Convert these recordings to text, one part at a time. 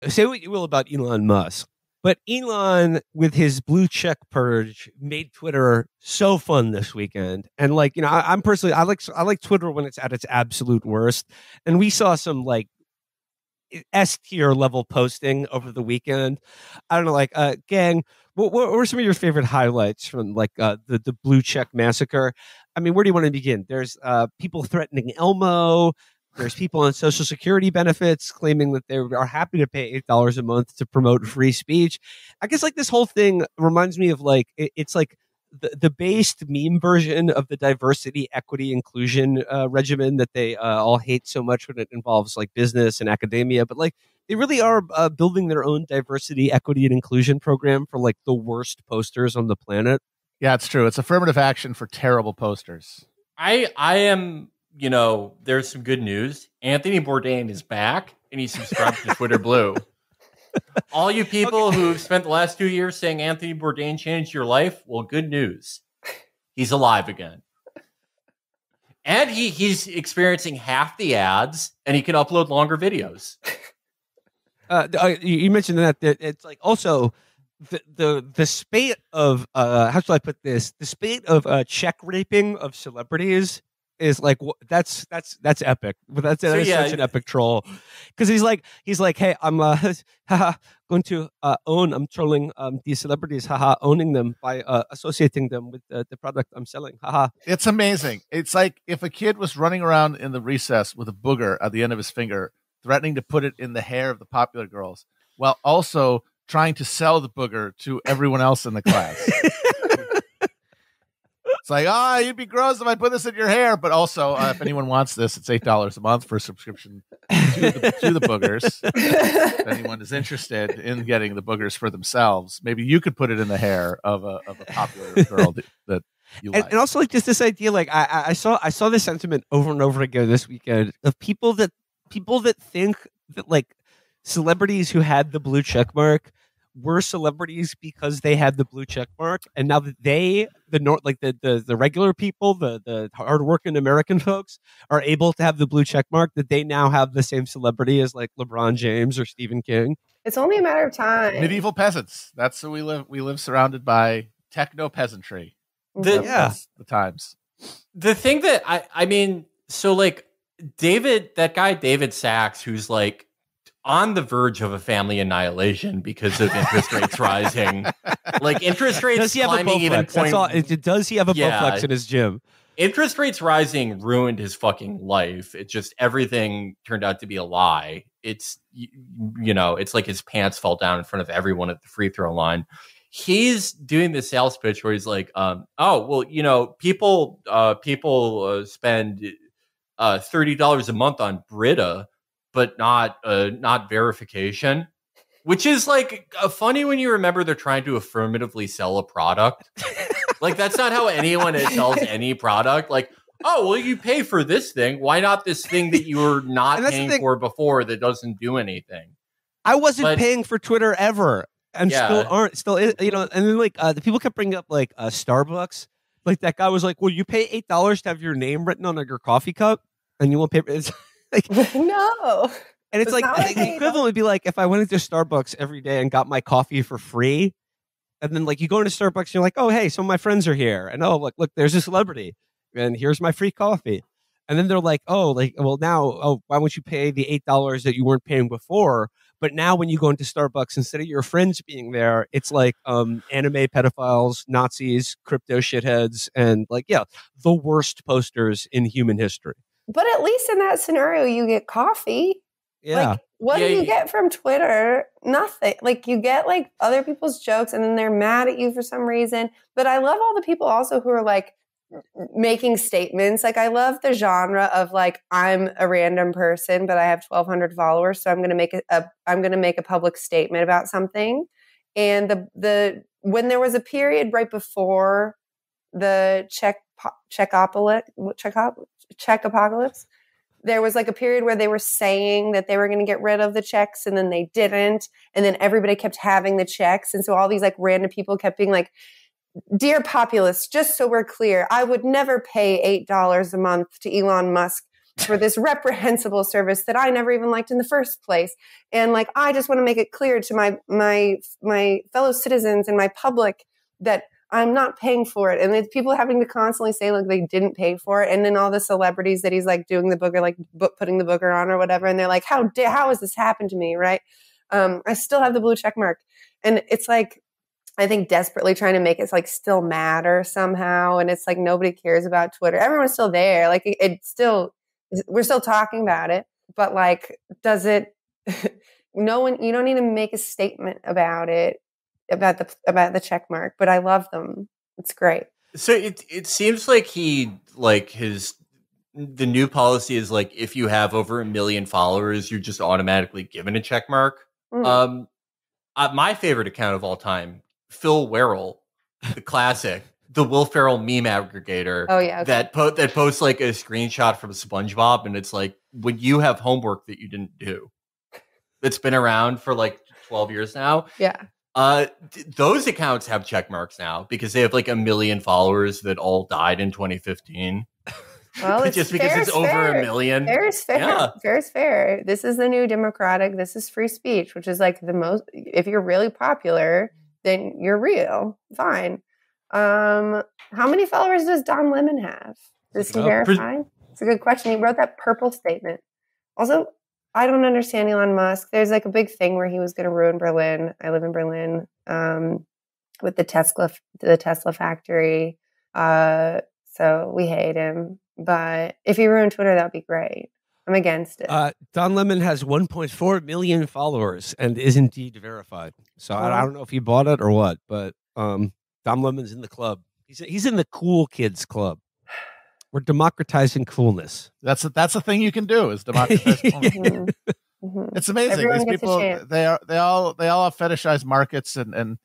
say what you will about Elon Musk, but Elon, with his blue check purge, made Twitter so fun this weekend. And like, I'm personally, I like Twitter when it's at its absolute worst. And we saw some like S tier level posting over the weekend. I don't know, like, gang, what were some of your favorite highlights from like the blue check massacre? I mean, where do you want to begin? There's people threatening Elmo. There's people on Social Security benefits claiming that they are happy to pay $8 a month to promote free speech. I guess like this whole thing reminds me of like it's like the based meme version of the diversity, equity, inclusion regimen that they all hate so much when it involves like business and academia. But like they really are building their own diversity, equity, and inclusion program for like the worst posters on the planet. Yeah, it's true. It's affirmative action for terrible posters. I am, there's some good news. Anthony Bourdain is back, and he subscribed to Twitter Blue. All you people who've spent the last 2 years saying Anthony Bourdain changed your life, well, good news. He's alive again. And he's experiencing half the ads, and he can upload longer videos. You mentioned that it's like also the spate of how shall I put this? The spate of check raping of celebrities is like that's epic. But that's such an epic troll because he's like, hey, I'm going to I'm trolling these celebrities, owning them by associating them with the product I'm selling, It's amazing. It's like if a kid was running around in the recess with a booger at the end of his finger, threatening to put it in the hair of the popular girls, while also trying to sell the booger to everyone else in the class. It's like, you'd be gross if I put this in your hair. But also, if anyone wants this, it's $8 a month for a subscription to the boogers. If anyone is interested in getting the boogers for themselves, maybe you could put it in the hair of a popular girl that you like. And also, like, just this idea, like, I saw this sentiment over and over again this weekend of people that think that like celebrities who had the blue check mark were celebrities because they had the blue check mark, and now that the regular people, the hardworking American folks, are able to have the blue check mark, that they now have the same celebrity as like LeBron James or Stephen King. It's only a matter of time. Medieval peasants. That's who we live. We live surrounded by techno peasantry. That's the times. The thing that I mean, so like that guy David Sachs, who's like on the verge of a family annihilation because of interest rates rising. Like interest rates climbing even point. Does he have a Bowflex in his gym? Interest rates rising ruined his fucking life. It just, everything turned out to be a lie. It's, it's like his pants fell down in front of everyone at the free throw line. He's doing the sales pitch where he's like, people spend $30 a month on Brita, but not verification, which is like funny when you remember they're trying to affirmatively sell a product. Like that's not how anyone sells any product. Like, you pay for this thing. Why not this thing that you were not paying for before that doesn't do anything? I wasn't paying for Twitter ever, and still aren't. Still, and then like the people kept bringing up like Starbucks. Like that guy was like, "Well, you pay $8 to have your name written on your coffee cup, and you won't pay." It's like, no. And it's like the equivalent would be like if I went into Starbucks every day and got my coffee for free, and then like you go into Starbucks and you're like, oh hey, some of my friends are here, and look, there's a celebrity, and here's my free coffee, and then they're like, why won't you pay the $8 that you weren't paying before? But now when you go into Starbucks, instead of your friends being there, it's like anime pedophiles, Nazis, crypto shitheads, and like the worst posters in human history. But at least in that scenario, you get coffee. Yeah. Like, what do you get from Twitter? Nothing. Like, you get, like, other people's jokes, and then they're mad at you for some reason. But I love all the people also who are, like, making statements. Like, I love the genre of, like, I'm a random person, but I have 1,200 followers, so I'm going to make a public statement about something. And when there was a period right before the Czech apocalypse, there was like a period where they were saying that they were going to get rid of the checks, and then they didn't, and then everybody kept having the checks, and so all these like random people kept being like, dear populace, just so we're clear, I would never pay $8 a month to Elon Musk for this reprehensible service that I never even liked in the first place. And like, I just want to make it clear to my fellow citizens and my public that I'm not paying for it. And it's people having to constantly say like they didn't pay for it. And then all the celebrities that he's like doing the booger, like putting the booger on or whatever. And they're like, how has this happened to me? Right. I still have the blue check mark. And it's like, I think desperately trying to make it like still matter somehow. And it's like, nobody cares about Twitter. Everyone's still there. Like it's still, we're still talking about it, but like, does it, no one, you don't need to make a statement about it, about the check mark, but I love them. It's great. So it seems like the new policy is like, if you have over 1 million followers, you're just automatically given a check mark. Mm. My favorite account of all time, Phil Werrell, the classic, the Will Ferrell meme aggregator. Oh yeah, okay. that posts like a screenshot from SpongeBob, and it's like, when you have homework that you didn't do, that's been around for like 12 years now. Yeah. Those accounts have check marks now because they have like 1 million followers that all died in 2015. Well, just because it's over 1 million. Fair is fair. Yeah. Fair is fair. This is the new democratic. This is free speech, which is like the most. If you're really popular, then you're real. Fine. How many followers does Don Lemon have? Is he verified? It's a good question. He wrote that purple statement. Also, I don't understand Elon Musk. There's like a big thing where he was going to ruin Berlin. I live in Berlin, with the Tesla factory. So we hate him. But if he ruined Twitter, that would be great. I'm against it. Don Lemon has 1.4 million followers and is indeed verified. So I don't know if he bought it or what, but Don Lemon's in the club. He's in the cool kids club. We're democratizing coolness. That's the thing you can do is democratize coolness. Mm-hmm. It's amazing. Everyone These people, they all have fetishized markets and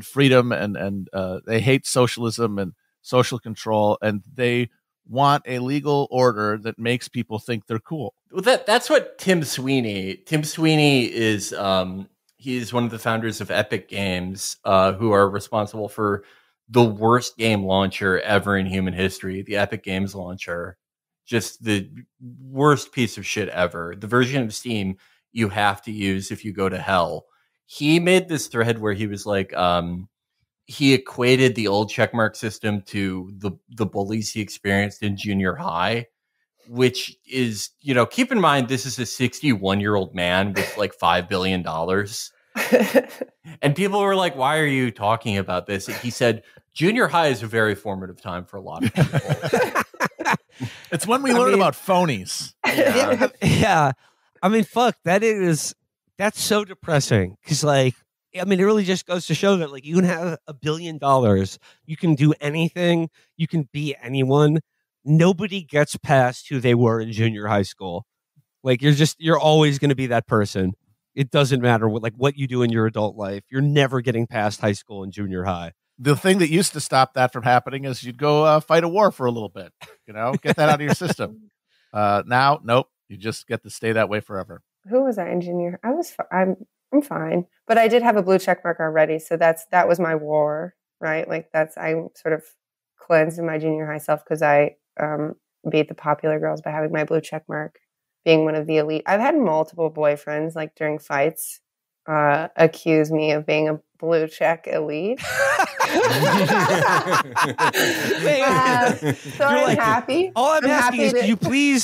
freedom and they hate socialism and social control, and they want a legal order that makes people think they're cool. Well, that's what Tim Sweeney is. He's one of the founders of Epic Games, who are responsible for the worst game launcher ever in human history, the Epic Games launcher. Just the worst piece of shit ever. The version of Steam you have to use if you go to hell. He made this thread where he was like, he equated the old checkmark system to the bullies he experienced in junior high, which is, keep in mind, this is a 61-year-old man with like $5 billion. And people were like, why are you talking about this? And he said, junior high is a very formative time for a lot of people. It's when we learn about phonies. Yeah. Yeah. I mean, fuck, that's so depressing. Because it really just goes to show that like you can have $1 billion, you can do anything, you can be anyone. Nobody gets past who they were in junior high school. Like you're always going to be that person. It doesn't matter what you do in your adult life. You're never getting past high school and junior high. The thing that used to stop that from happening is you'd go fight a war for a little bit, get that out of your system. Now, nope, you just get to stay that way forever. Who was I in junior? I'm fine, but I did have a blue check mark already, so that was my war, right? Like I sort of cleansed my junior high self because I beat the popular girls by having my blue check mark, being one of the elite. I've had multiple boyfriends, like during fights, accuse me of being a blue check elite. So I'm happy. All I'm asking is,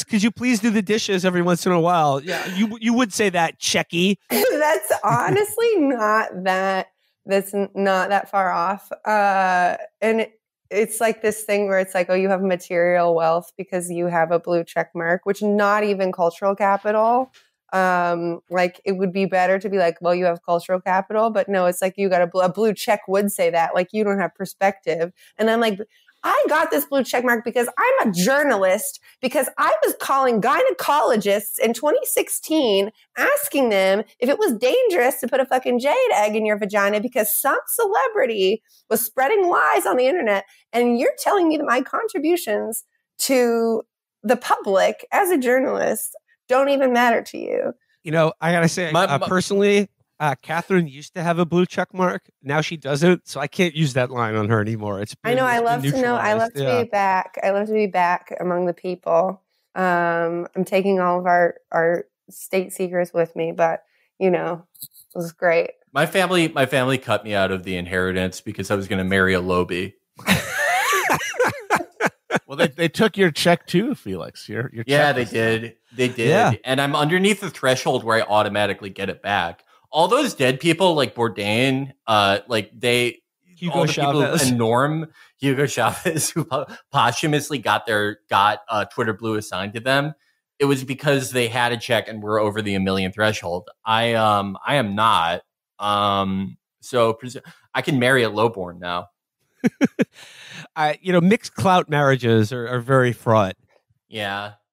could you please do the dishes every once in a while? Yeah, you would say that, Checky. That's honestly not that. That's not that far off. And it's like this thing where it's like, oh, you have material wealth because you have a blue check mark, which not even cultural capital. Like it would be better to be like, well, you have cultural capital, but no, it's like you got a blue check would say that, like you don't have perspective. And I'm like, I got this blue check mark because I'm a journalist, because I was calling gynecologists in 2016, asking them if it was dangerous to put a fucking jade egg in your vagina because some celebrity was spreading lies on the internet. And you're telling me that my contributions to the public as a journalist don't even matter to you. I gotta say, personally, Catherine used to have a blue check mark. Now she doesn't, so I can't use that line on her anymore. I love to be back. I love to be back among the people. I'm taking all of our state secrets with me, but it was great. My family cut me out of the inheritance because I was going to marry a Lobi. Well, they took your check too, Felix. Your Yeah, check they did. Yeah. And I'm underneath the threshold where I automatically get it back. All those dead people like Bourdain, Hugo all the Chavez. people and Norm, Hugo Chavez, who posthumously got Twitter Blue assigned to them. It was because they had a check and were over the 1 million threshold. I am not. So I can marry a lowborn now. Mixed clout marriages are very fraught. Yeah.